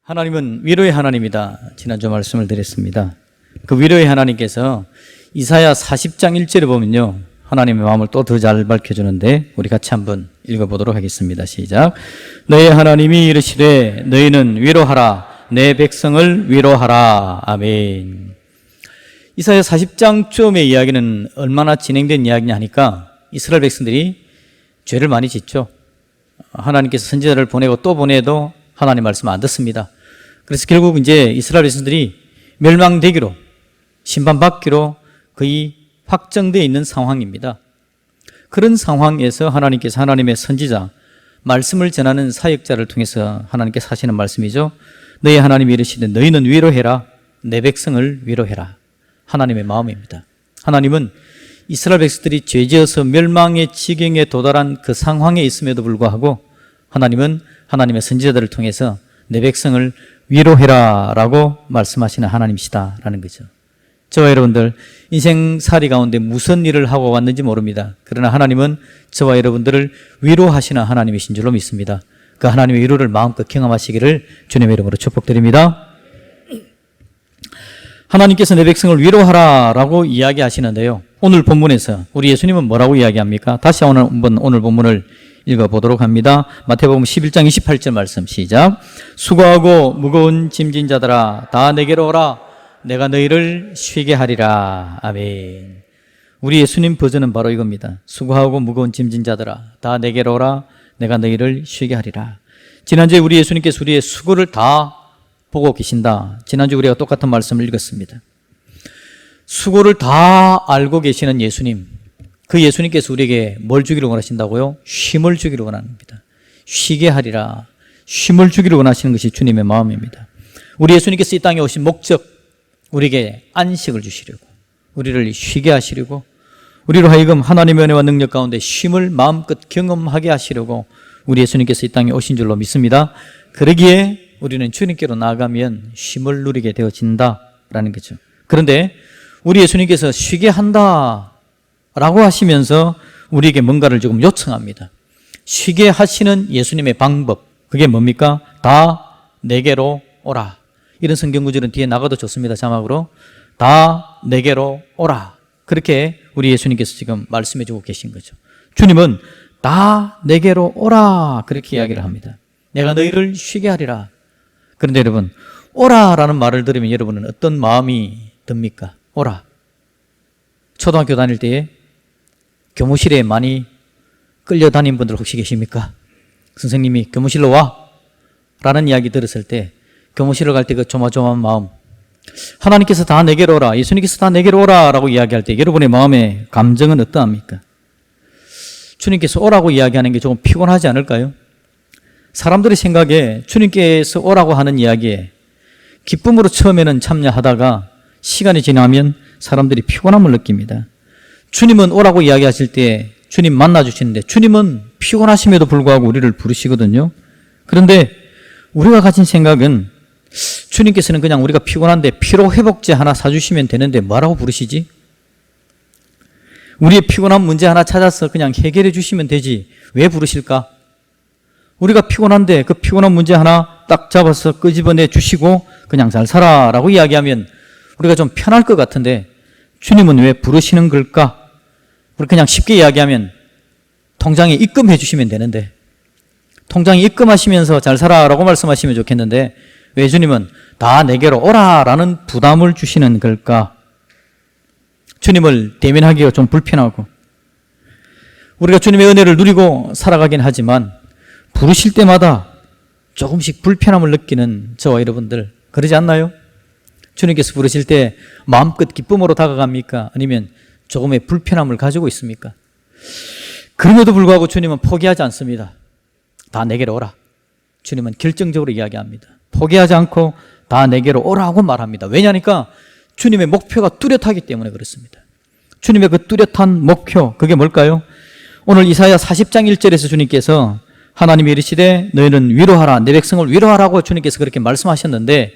하나님은 위로의 하나님이다. 지난주 말씀을 드렸습니다. 그 위로의 하나님께서 이사야 40장 1절에 보면요, 하나님의 마음을 또 더 잘 밝혀주는데 우리 같이 한번 읽어보도록 하겠습니다. 시작. 너의 하나님이 이르시되 너희는 위로하라, 내 백성을 위로하라. 아멘. 이사야 40장쯤의 이야기는 얼마나 진행된 이야기냐 하니까 이스라엘 백성들이 죄를 많이 짓죠. 하나님께서 선지자를 보내고 또 보내도 하나님 말씀 안 듣습니다. 그래서 결국 이제 이스라엘 백성들이 멸망되기로, 심판받기로 거의 확정되어 있는 상황입니다. 그런 상황에서 하나님께서 하나님의 선지자, 말씀을 전하는 사역자를 통해서 하나님께서 하시는 말씀이죠. 너희 하나님이 이르시되 너희는 위로해라, 내 백성을 위로해라. 하나님의 마음입니다. 하나님은 이스라엘 백성들이 죄지어서 멸망의 지경에 도달한 그 상황에 있음에도 불구하고 하나님은 하나님의 선지자들을 통해서 내 백성을 위로해라 라고 말씀하시는 하나님이시다라는 거죠. 저와 여러분들 인생살이 가운데 무슨 일을 하고 왔는지 모릅니다. 그러나 하나님은 저와 여러분들을 위로하시는 하나님이신 줄로 믿습니다. 그 하나님의 위로를 마음껏 경험하시기를 주님의 이름으로 축복드립니다. 하나님께서 내 백성을 위로하라 라고 이야기하시는데요, 오늘 본문에서 우리 예수님은 뭐라고 이야기합니까? 다시 한번 오늘 본문을 읽어보도록 합니다. 마태복음 11장 28절 말씀 시작. 수고하고 무거운 짐진 자들아 다 내게로 오라, 내가 너희를 쉬게 하리라. 아멘. 우리 예수님 버전은 바로 이겁니다. 수고하고 무거운 짐진 자들아 다 내게로 오라, 내가 너희를 쉬게 하리라. 지난주에 우리 예수님께서 우리의 수고를 다 보고 계신다. 지난주 우리가 똑같은 말씀을 읽었습니다. 수고를 다 알고 계시는 예수님, 그 예수님께서 우리에게 뭘 주기를 원하신다고요? 쉼을 주기를 원합니다. 쉬게 하리라. 쉼을 주기를 원하시는 것이 주님의 마음입니다. 우리 예수님께서 이 땅에 오신 목적, 우리에게 안식을 주시려고, 우리를 쉬게 하시려고, 우리로 하여금 하나님의 은혜와 능력 가운데 쉼을 마음껏 경험하게 하시려고 우리 예수님께서 이 땅에 오신 줄로 믿습니다. 그러기에 우리는 주님께로 나아가면 쉼을 누리게 되어진다라는 거죠. 그런데 우리 예수님께서 쉬게 한다 라고 하시면서 우리에게 뭔가를 조금 요청합니다. 쉬게 하시는 예수님의 방법, 그게 뭡니까? 다 내게로 오라. 이런 성경 구절은 뒤에 나가도 좋습니다. 자막으로 다 내게로 오라. 그렇게 우리 예수님께서 지금 말씀해 주고 계신 거죠. 주님은 다 내게로 오라 그렇게 이야기를 합니다. 내가 너희를 쉬게 하리라. 그런데 여러분, 오라라는 말을 들으면 여러분은 어떤 마음이 듭니까? 오라. 초등학교 다닐 때에 교무실에 많이 끌려다닌 분들 혹시 계십니까? 선생님이 교무실로 와 라는 이야기 들었을 때 교무실을 갈 때 그 조마조마한 마음, 하나님께서 다 내게로 오라, 예수님께서 다 내게로 오라 라고 이야기할 때 여러분의 마음의 감정은 어떠합니까? 주님께서 오라고 이야기하는 게 조금 피곤하지 않을까요? 사람들의 생각에 주님께서 오라고 하는 이야기에 기쁨으로 처음에는 참여하다가 시간이 지나면 사람들이 피곤함을 느낍니다. 주님은 오라고 이야기하실 때 주님 만나주시는데 주님은 피곤하심에도 불구하고 우리를 부르시거든요. 그런데 우리가 가진 생각은 주님께서는 그냥 우리가 피곤한데 피로회복제 하나 사주시면 되는데 뭐라고 부르시지? 우리의 피곤한 문제 하나 찾아서 그냥 해결해 주시면 되지 왜 부르실까? 우리가 피곤한데 그 피곤한 문제 하나 딱 잡아서 끄집어내 주시고 그냥 잘 살아라고 이야기하면 우리가 좀 편할 것 같은데 주님은 왜 부르시는 걸까? 우리 그냥 쉽게 이야기하면 통장에 입금해 주시면 되는데, 통장에 입금하시면서 잘 살아라고 말씀하시면 좋겠는데 왜 주님은 다 내게로 오라라는 부담을 주시는 걸까? 주님을 대면하기가 좀 불편하고 우리가 주님의 은혜를 누리고 살아가긴 하지만 부르실 때마다 조금씩 불편함을 느끼는 저와 여러분들 그러지 않나요? 주님께서 부르실 때 마음껏 기쁨으로 다가갑니까? 아니면 조금의 불편함을 가지고 있습니까? 그럼에도 불구하고 주님은 포기하지 않습니다. 다 내게로 오라. 주님은 결정적으로 이야기합니다. 포기하지 않고 다 내게로 오라고 말합니다. 왜냐니까 주님의 목표가 뚜렷하기 때문에 그렇습니다. 주님의 그 뚜렷한 목표, 그게 뭘까요? 오늘 이사야 40장 1절에서 주님께서 하나님이 이르시되 너희는 위로하라, 내 백성을 위로하라고 주님께서 그렇게 말씀하셨는데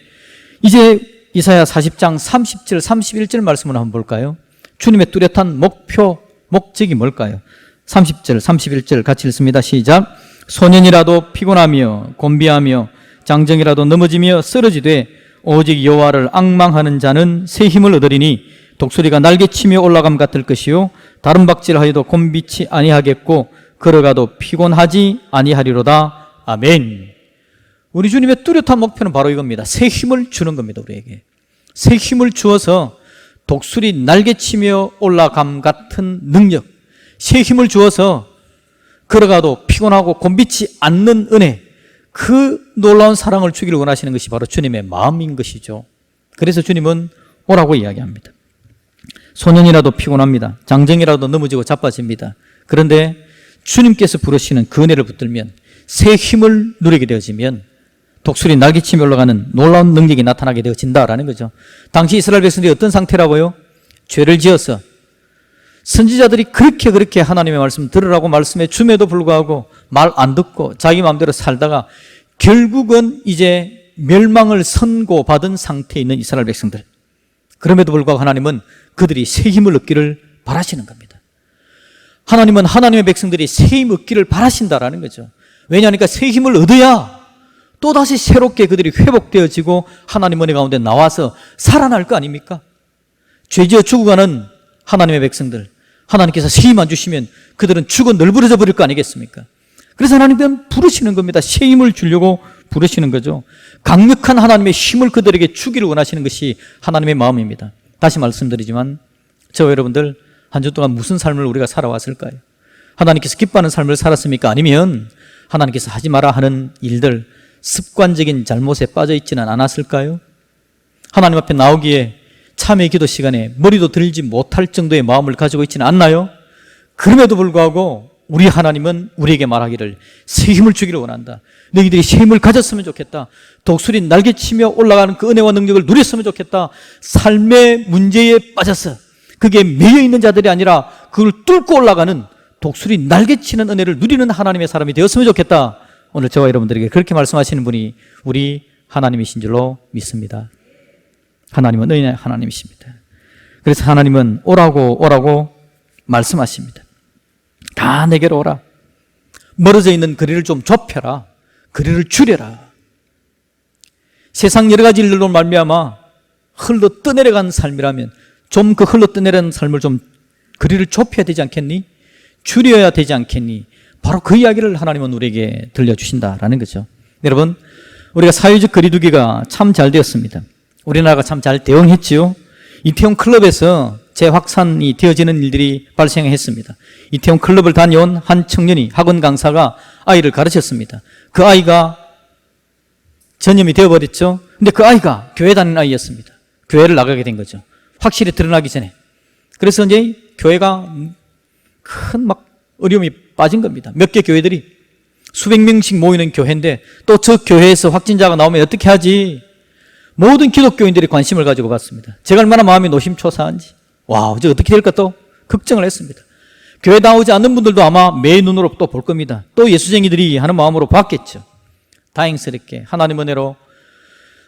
이제 이사야 40장 30절, 31절 말씀을 한번 볼까요? 주님의 뚜렷한 목표, 목적이 뭘까요? 30절, 31절 같이 읽습니다. 시작. 소년이라도 피곤하며 곤비하며 장정이라도 넘어지며 쓰러지되 오직 여호와를 앙망하는 자는 새 힘을 얻으리니 독수리가 날개치며 올라감 같을 것이요 다른 박질하여도 곤비치 아니하겠고 걸어가도 피곤하지 아니하리로다. 아멘. 우리 주님의 뚜렷한 목표는 바로 이겁니다. 새 힘을 주는 겁니다. 우리에게 새 힘을 주어서 독수리 날개치며 올라감 같은 능력, 새 힘을 주어서 걸어가도 피곤하고 곤비치 않는 은혜, 그 놀라운 사랑을 주기를 원하시는 것이 바로 주님의 마음인 것이죠. 그래서 주님은 오라고 이야기합니다. 소년이라도 피곤합니다. 장정이라도 넘어지고 자빠집니다. 그런데 주님께서 부르시는 그 은혜를 붙들면, 새 힘을 누리게 되어지면 독수리 날개치며 올라가는 놀라운 능력이 나타나게 되어진다라는 거죠. 당시 이스라엘 백성들이 어떤 상태라고요? 죄를 지어서 선지자들이 그렇게 하나님의 말씀 들으라고 말씀해 줌에도 불구하고 말 안 듣고 자기 마음대로 살다가 결국은 이제 멸망을 선고받은 상태에 있는 이스라엘 백성들, 그럼에도 불구하고 하나님은 그들이 새 힘을 얻기를 바라시는 겁니다. 하나님은 하나님의 백성들이 새 힘 얻기를 바라신다라는 거죠. 왜냐하니까 새 힘을 얻어야 또다시 새롭게 그들이 회복되어지고 하나님 은혜 가운데 나와서 살아날 거 아닙니까? 죄지어 죽어가는 하나님의 백성들, 하나님께서 새 힘 안 주시면 그들은 죽어 널브러져 버릴 거 아니겠습니까? 그래서 하나님은 부르시는 겁니다. 새 힘을 주려고 부르시는 거죠. 강력한 하나님의 힘을 그들에게 주기를 원하시는 것이 하나님의 마음입니다. 다시 말씀드리지만 저와 여러분들 한 주 동안 무슨 삶을 우리가 살아왔을까요? 하나님께서 기뻐하는 삶을 살았습니까? 아니면 하나님께서 하지 마라 하는 일들, 습관적인 잘못에 빠져 있지는 않았을까요? 하나님 앞에 나오기에 참회 기도 시간에 머리도 들지 못할 정도의 마음을 가지고 있지는 않나요? 그럼에도 불구하고 우리 하나님은 우리에게 말하기를 새 힘을 주기를 원한다. 너희들이 새 힘을 가졌으면 좋겠다. 독수리 날개치며 올라가는 그 은혜와 능력을 누렸으면 좋겠다. 삶의 문제에 빠져서 그게 매여 있는 자들이 아니라 그걸 뚫고 올라가는 독수리 날개치는 은혜를 누리는 하나님의 사람이 되었으면 좋겠다. 오늘 저와 여러분들에게 그렇게 말씀하시는 분이 우리 하나님이신 줄로 믿습니다. 하나님은 은혜의 하나님이십니다. 그래서 하나님은 오라고 말씀하십니다. 다 내게로 오라. 멀어져 있는 거리를 좀 좁혀라. 거리를 줄여라. 세상 여러 가지 일들로 말미암아 흘러 떠내려간 삶이라면 좀 그 흘러 떠내려간 삶을 좀 거리를 좁혀야 되지 않겠니? 줄여야 되지 않겠니? 바로 그 이야기를 하나님은 우리에게 들려주신다라는 거죠. 여러분, 우리가 사회적 거리두기가 참 잘 되었습니다. 우리나라가 참 잘 대응했지요. 이태원 클럽에서 재확산이 되어지는 일들이 발생했습니다. 이태원 클럽을 다녀온 한 청년이, 학원 강사가 아이를 가르쳤습니다. 그 아이가 전염이 되어버렸죠. 근데 그 아이가 교회 다니는 아이였습니다. 교회를 나가게 된 거죠. 확실히 드러나기 전에. 그래서 이제 교회가 큰 어려움이 빠진 겁니다. 몇 개 교회들이 수백 명씩 모이는 교회인데 또 저 교회에서 확진자가 나오면 어떻게 하지? 모든 기독교인들이 관심을 가지고 봤습니다. 제가 얼마나 마음이 노심초사한지, 와, 이제 어떻게 될까 또 걱정을 했습니다. 교회 나오지 않는 분들도 아마 매 눈으로 또 볼 겁니다. 또 예수쟁이들이 하는 마음으로 봤겠죠. 다행스럽게 하나님 은혜로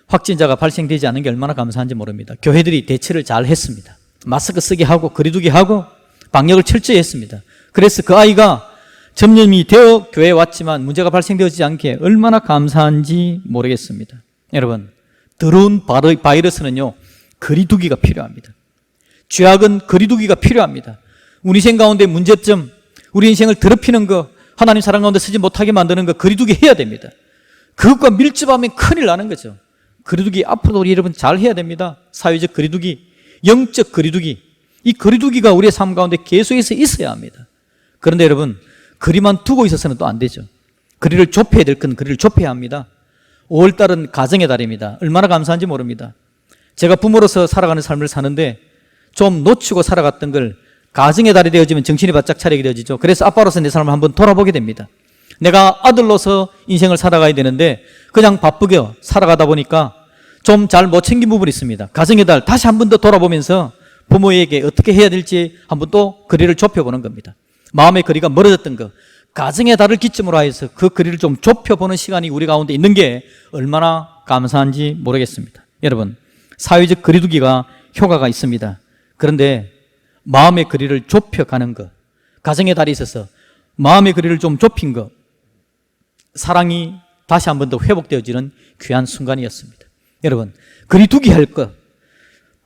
확진자가 발생되지 않은 게 얼마나 감사한지 모릅니다. 교회들이 대처를 잘 했습니다. 마스크 쓰게 하고 거리두기 하고 방역을 철저히 했습니다. 그래서 그 아이가 전염이 되어 교회에 왔지만 문제가 발생되지 않게 얼마나 감사한지 모르겠습니다. 여러분, 더러운 바이러스는요, 거리두기가 필요합니다. 죄악은 거리두기가 필요합니다. 우리 인생 가운데 문제점, 우리 인생을 더럽히는 거, 하나님 사랑 가운데 서지 못하게 만드는 거 거리두기 해야 됩니다. 그것과 밀접하면 큰일 나는 거죠. 거리두기 앞으로도 우리 여러분 잘 해야 됩니다. 사회적 거리두기, 영적 거리두기, 이 거리두기가 우리의 삶 가운데 계속해서 있어야 합니다. 그런데 여러분, 거리만 두고 있어서는 또 안 되죠. 거리를 좁혀야 될 건 거리를 좁혀야 합니다. 5월달은 가정의 달입니다. 얼마나 감사한지 모릅니다. 제가 부모로서 살아가는 삶을 사는데 좀 놓치고 살아갔던 걸 가정의 달이 되어지면 정신이 바짝 차리게 되어지죠. 그래서 아빠로서 내 삶을 한번 돌아보게 됩니다. 내가 아들로서 인생을 살아가야 되는데 그냥 바쁘게 살아가다 보니까 좀 잘 못 챙긴 부분이 있습니다. 가정의 달 다시 한 번 더 돌아보면서 부모에게 어떻게 해야 될지 한번 또 거리를 좁혀보는 겁니다. 마음의 거리가 멀어졌던 것, 가정의 달을 기점으로 해서 그 거리를 좀 좁혀보는 시간이 우리 가운데 있는 게 얼마나 감사한지 모르겠습니다. 여러분, 사회적 거리두기가 효과가 있습니다. 그런데 마음의 거리를 좁혀가는 것, 가정의 달이 있어서 마음의 거리를 좀 좁힌 것, 사랑이 다시 한 번 더 회복되어지는 귀한 순간이었습니다. 여러분, 그리 두기 할 것,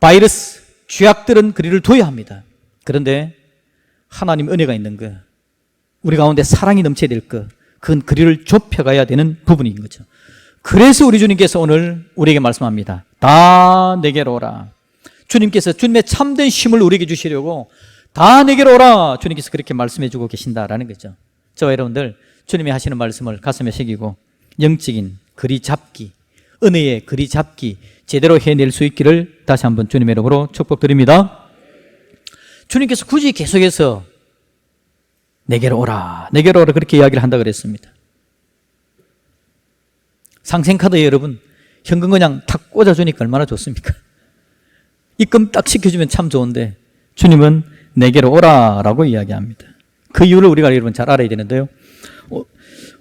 바이러스, 죄악들은 그리를 둬야 합니다. 그런데 하나님 은혜가 있는 것, 우리 가운데 사랑이 넘쳐야 될 것, 그건 그리를 좁혀가야 되는 부분인 거죠. 그래서 우리 주님께서 오늘 우리에게 말씀합니다. 다 내게로 오라. 주님께서 주님의 참된 쉼을 우리에게 주시려고 다 내게로 오라. 주님께서 그렇게 말씀해 주고 계신다라는 거죠. 저와 여러분들 주님이 하시는 말씀을 가슴에 새기고 영적인 그리 잡기, 은혜의 그리 잡기 제대로 해낼 수 있기를 다시 한번 주님의 이름으로 축복드립니다. 주님께서 굳이 계속해서 내게로 오라, 내게로 오라 그렇게 이야기를 한다 그랬습니다. 상생카드에 여러분 현금 그냥 탁 꽂아주니까 얼마나 좋습니까? 입금 딱 시켜주면 참 좋은데 주님은 내게로 오라라고 이야기합니다. 그 이유를 우리가 여러분 잘 알아야 되는데요.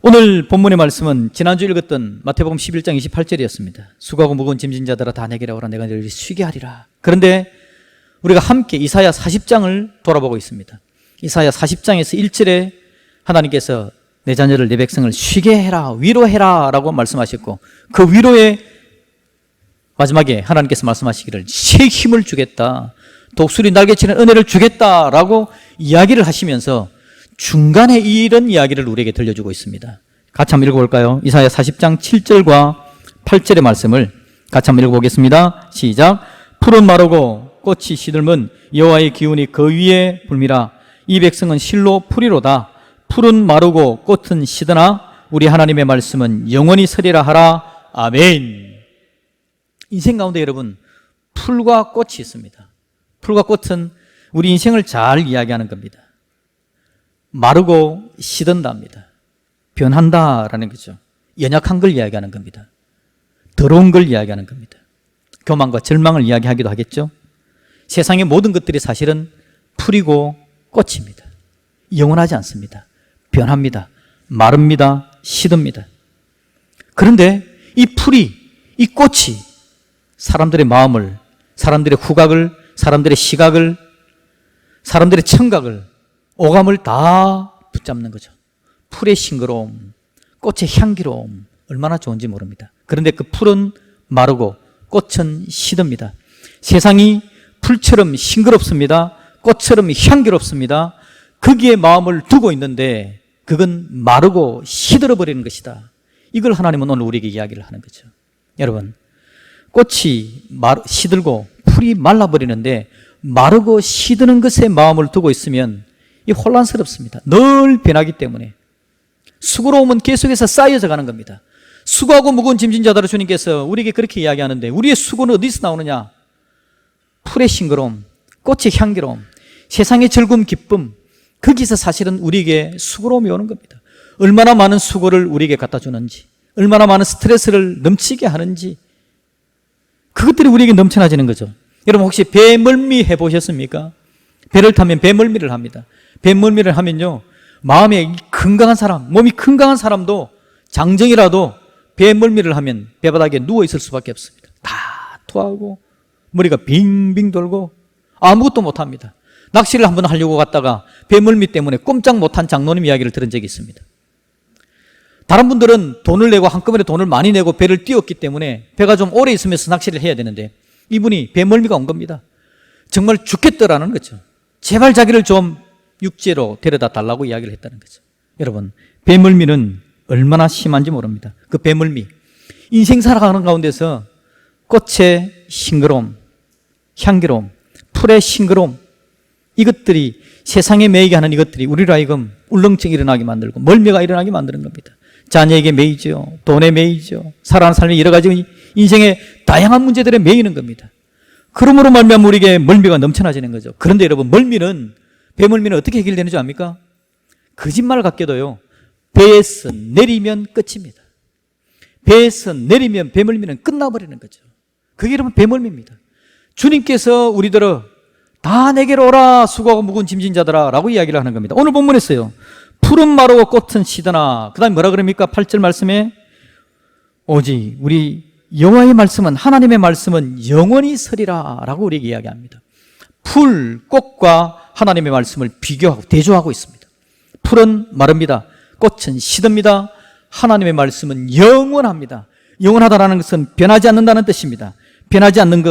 오늘 본문의 말씀은 지난주 읽었던 마태복음 11장 28절이었습니다. 수고하고 무거운 짐진 자들아 다 내게로 오라 내가 너희를 쉬게 하리라. 그런데 우리가 함께 이사야 40장을 돌아보고 있습니다. 이사야 40장에서 1절에 하나님께서 내 자녀를 내 백성을 쉬게 해라 위로해라 라고 말씀하셨고 그 위로의 마지막에 하나님께서 말씀하시기를 새 힘을 주겠다, 독수리 날개치는 은혜를 주겠다라고 이야기를 하시면서 중간에 이런 이야기를 우리에게 들려주고 있습니다. 같이 한번 읽어볼까요? 이사야 40장 7절과 8절의 말씀을 같이 한번 읽어보겠습니다. 시작. 푸른 마르고 꽃이 시들면 여호와의 기운이 그 위에 불미라. 이 백성은 실로 풀이로다. 푸른 마르고 꽃은 시드나 우리 하나님의 말씀은 영원히 서리라 하라. 아멘. 인생 가운데 여러분 풀과 꽃이 있습니다. 풀과 꽃은 우리 인생을 잘 이야기하는 겁니다. 마르고 시든답니다. 변한다라는 거죠. 연약한 걸 이야기하는 겁니다. 더러운 걸 이야기하는 겁니다. 교만과 절망을 이야기하기도 하겠죠. 세상의 모든 것들이 사실은 풀이고 꽃입니다. 영원하지 않습니다. 변합니다. 마릅니다. 시듭니다. 그런데 이 풀이, 이 꽃이 사람들의 마음을, 사람들의 후각을, 사람들의 시각을, 사람들의 청각을, 오감을 다 붙잡는 거죠. 풀의 싱그러움, 꽃의 향기로움 얼마나 좋은지 모릅니다. 그런데 그 풀은 마르고 꽃은 시듭니다. 세상이 풀처럼 싱그럽습니다. 꽃처럼 향기롭습니다. 거기에 마음을 두고 있는데 그건 마르고 시들어버리는 것이다. 이걸 하나님은 오늘 우리에게 이야기를 하는 거죠. 여러분, 꽃이 시들고 풀이 말라버리는데 마르고 시드는 것에 마음을 두고 있으면 이 혼란스럽습니다. 늘 변하기 때문에 수고로움은 계속해서 쌓여져 가는 겁니다. 수고하고 무거운 짐진 자들아 주님께서 우리에게 그렇게 이야기하는데 우리의 수고는 어디서 나오느냐? 풀의 싱그러움, 꽃의 향기로움, 세상의 즐거움, 기쁨, 거기서 사실은 우리에게 수고로움이 오는 겁니다. 얼마나 많은 수고를 우리에게 갖다 주는지, 얼마나 많은 스트레스를 넘치게 하는지 그것들이 우리에게 넘쳐나지는 거죠. 여러분 혹시 배멀미 해보셨습니까? 배를 타면 배멀미를 합니다. 배멀미를 하면요 마음에 건강한 사람, 몸이 건강한 사람도 장정이라도 배멀미를 하면 배바닥에 누워있을 수밖에 없습니다. 다 토하고 머리가 빙빙 돌고 아무것도 못합니다. 낚시를 한번 하려고 갔다가 배멀미 때문에 꼼짝 못한 장로님 이야기를 들은 적이 있습니다. 다른 분들은 돈을 내고 한꺼번에 돈을 많이 내고 배를 띄웠기 때문에 배가 좀 오래 있으면서 낚시를 해야 되는데 이분이 배멀미가 온 겁니다. 정말 죽겠더라는 거죠. 제발 자기를 좀 육지로 데려다 달라고 이야기를 했다는 거죠. 여러분, 배멀미는 얼마나 심한지 모릅니다. 그 배멀미, 인생 살아가는 가운데서 꽃의 싱그러움, 향기로움, 풀의 싱그러움, 이것들이 세상에 매이게 하는 이것들이 우리로 하여금 울렁증이 일어나게 만들고 멀미가 일어나게 만드는 겁니다. 자녀에게 매이죠. 돈에 매이죠. 살아가는 삶의 여러 가지 인생의 다양한 문제들에 매이는 겁니다. 그러므로 말미암아 우리에게 멀미가 넘쳐나지는 거죠. 그런데 여러분, 배멀미는 어떻게 해결되는 줄 압니까? 거짓말 같게도요, 배에서 내리면 끝입니다. 배에서 내리면 배멀미는 끝나버리는 거죠. 그게 여러분 배멀미입니다. 주님께서 우리들을 다 내게로 오라 수고하고 무거운 짐진 자들아 라고 이야기를 하는 겁니다. 오늘 본문에서요, 푸른 마르고 꽃은 시드나, 그 다음에 뭐라 그럽니까? 8절 말씀에 오직 우리 여호와의 말씀은, 하나님의 말씀은 영원히 서리라 라고 우리에게 이야기합니다. 풀, 꽃과 하나님의 말씀을 비교하고 대조하고 있습니다. 풀은 마릅니다. 꽃은 시듭니다. 하나님의 말씀은 영원합니다. 영원하다라는 것은 변하지 않는다는 뜻입니다. 변하지 않는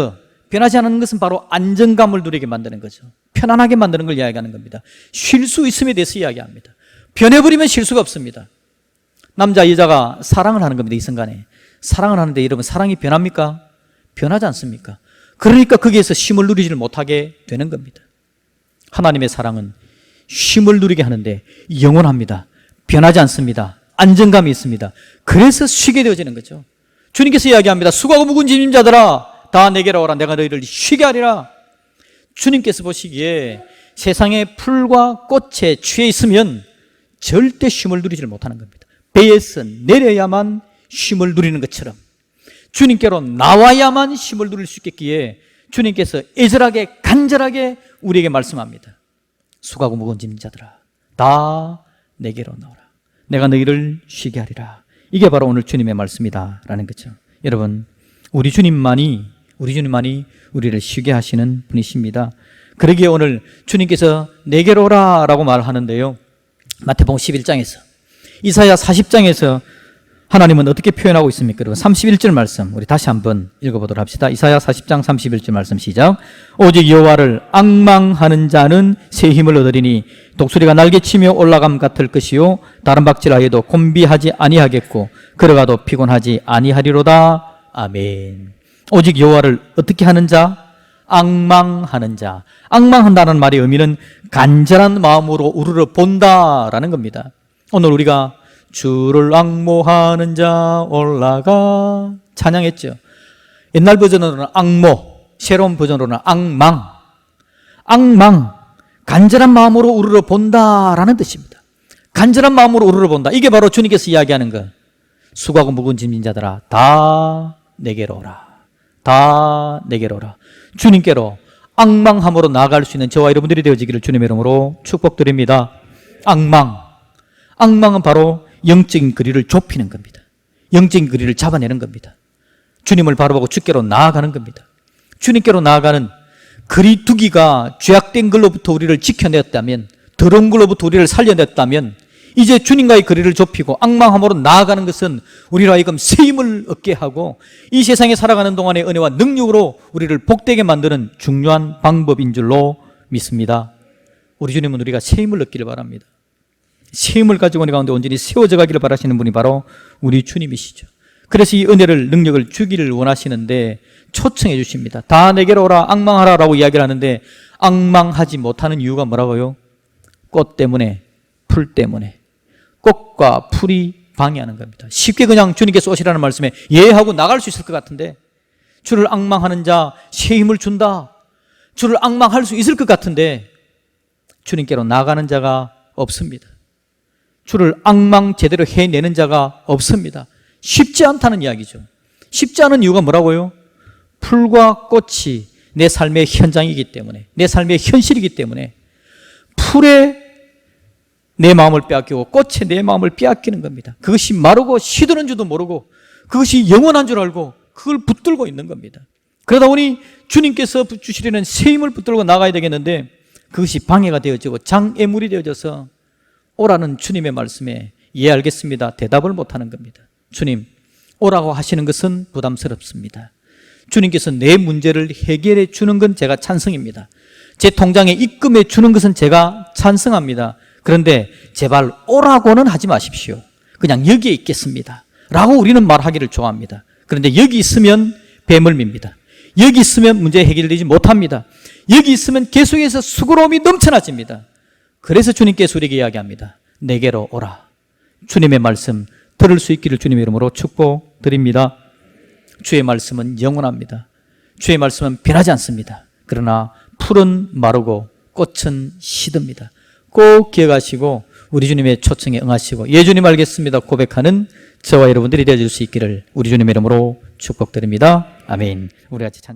것은 바로 안정감을 누리게 만드는 거죠. 편안하게 만드는 걸 이야기하는 겁니다. 쉴 수 있음에 대해서 이야기합니다. 변해버리면 쉴 수가 없습니다. 남자 여자가 사랑을 하는 겁니다. 이 순간에 사랑을 하는데 여러분, 사랑이 변합니까? 변하지 않습니까? 그러니까 거기에서 쉼을 누리지를 못하게 되는 겁니다. 하나님의 사랑은 쉼을 누리게 하는데 영원합니다. 변하지 않습니다. 안정감이 있습니다. 그래서 쉬게 되어지는 거죠. 주님께서 이야기합니다. 수고하고 무거운 짐진 자들아, 다 내게로 오라. 내가 너희를 쉬게 하리라. 주님께서 보시기에 세상의 풀과 꽃에 취해 있으면 절대 쉼을 누리지를 못하는 겁니다. 배에서 내려야만 쉼을 누리는 것처럼 주님께로 나와야만 쉼을 누릴 수 있겠기에 주님께서 애절하게 간절하게 우리에게 말씀합니다. 수고하고 무거운 짐진 자들아, 다 내게로 나오라. 내가 너희를 쉬게 하리라. 이게 바로 오늘 주님의 말씀이다 라는 거죠. 여러분, 우리 주님만이 우리를 쉬게 하시는 분이십니다. 그러기에 오늘 주님께서 내게로 오라 라고 말하는데요, 마태복음 11장에서, 이사야 40장에서 하나님은 어떻게 표현하고 있습니까? 여러분, 31절 말씀 우리 다시 한번 읽어보도록 합시다. 이사야 40장 31절 말씀 시작. 오직 여호와를 앙망하는 자는 새 힘을 얻으리니 독수리가 날개치며 올라감 같을 것이요 다른 박질하여도 곤비하지 아니하겠고 걸어가도 피곤하지 아니하리로다. 아멘. 오직 여호와를 어떻게 하는 자? 앙망하는 자. 앙망한다는 말의 의미는 간절한 마음으로 우르르 본다라는 겁니다. 오늘 우리가 주를 앙모하는 자 올라가 찬양했죠. 옛날 버전으로는 앙모, 새로운 버전으로는 앙망. 간절한 마음으로 우르르 본다라는 뜻입니다. 간절한 마음으로 우르르 본다. 이게 바로 주님께서 이야기하는 것. 수고하고 무거운 짐진 자들아, 다 내게로 오라. 다 내게로 오라. 주님께로 앙망함으로 나아갈 수 있는 저와 여러분들이 되어지기를 주님의 이름으로 축복드립니다. 앙망은 바로 영적인 거리를 좁히는 겁니다. 영적인 거리를 잡아내는 겁니다. 주님을 바라보고 주께로 나아가는 겁니다. 주님께로 나아가는 거리 두기가 죄악된 걸로부터 우리를 지켜냈다면, 더러운 걸로부터 우리를 살려냈다면, 이제 주님과의 거리를 좁히고 앙망함으로 나아가는 것은 우리로 하여금 새 힘을 얻게 하고 이 세상에 살아가는 동안의 은혜와 능력으로 우리를 복되게 만드는 중요한 방법인 줄로 믿습니다. 우리 주님은 우리가 새 힘을 얻기를 바랍니다. 새 힘을 가지고 우리 가운데 온전히 세워져 가기를 바라시는 분이 바로 우리 주님이시죠. 그래서 이 은혜를, 능력을 주기를 원하시는데 초청해 주십니다. 다 내게로 오라, 앙망하라 라고 이야기를 하는데 앙망하지 못하는 이유가 뭐라고요? 꽃 때문에, 풀 때문에. 꽃과 풀이 방해하는 겁니다. 쉽게 그냥 주님께서 오시라는 말씀에 예하고 나갈 수 있을 것 같은데, 주를 앙망하는 자 새 힘을 준다, 주를 앙망할 수 있을 것 같은데 주님께로 나가는 자가 없습니다. 주를 앙망 제대로 해내는 자가 없습니다. 쉽지 않다는 이야기죠. 쉽지 않은 이유가 뭐라고요? 풀과 꽃이 내 삶의 현장이기 때문에, 내 삶의 현실이기 때문에 풀에 내 마음을 빼앗기고 꽃에 내 마음을 빼앗기는 겁니다. 그것이 마르고 시드는 줄도 모르고 그것이 영원한 줄 알고 그걸 붙들고 있는 겁니다. 그러다 보니 주님께서 주시려는 새 힘을 붙들고 나가야 되겠는데 그것이 방해가 되어지고 장애물이 되어져서 오라는 주님의 말씀에 예 알겠습니다, 대답을 못하는 겁니다. 주님, 오라고 하시는 것은 부담스럽습니다. 주님께서 내 문제를 해결해 주는 건 제가 찬성입니다. 제 통장에 입금해 주는 것은 제가 찬성합니다. 그런데 제발 오라고는 하지 마십시오. 그냥 여기에 있겠습니다 라고 우리는 말하기를 좋아합니다. 그런데 여기 있으면 뱀을 밉니다. 여기 있으면 문제 해결되지 못합니다. 여기 있으면 계속해서 수고로움이 넘쳐나집니다. 그래서 주님께서 우리에게 이야기합니다. 내게로 오라. 주님의 말씀 들을 수 있기를 주님의 이름으로 축복드립니다. 주의 말씀은 영원합니다. 주의 말씀은 변하지 않습니다. 그러나 풀은 마르고 꽃은 시듭니다. 꼭 기억하시고 우리 주님의 초청에 응하시고 예 주님 알겠습니다 고백하는 저와 여러분들이 되어줄 수 있기를 우리 주님의 이름으로 축복드립니다. 아멘. 우리 같이 찬양.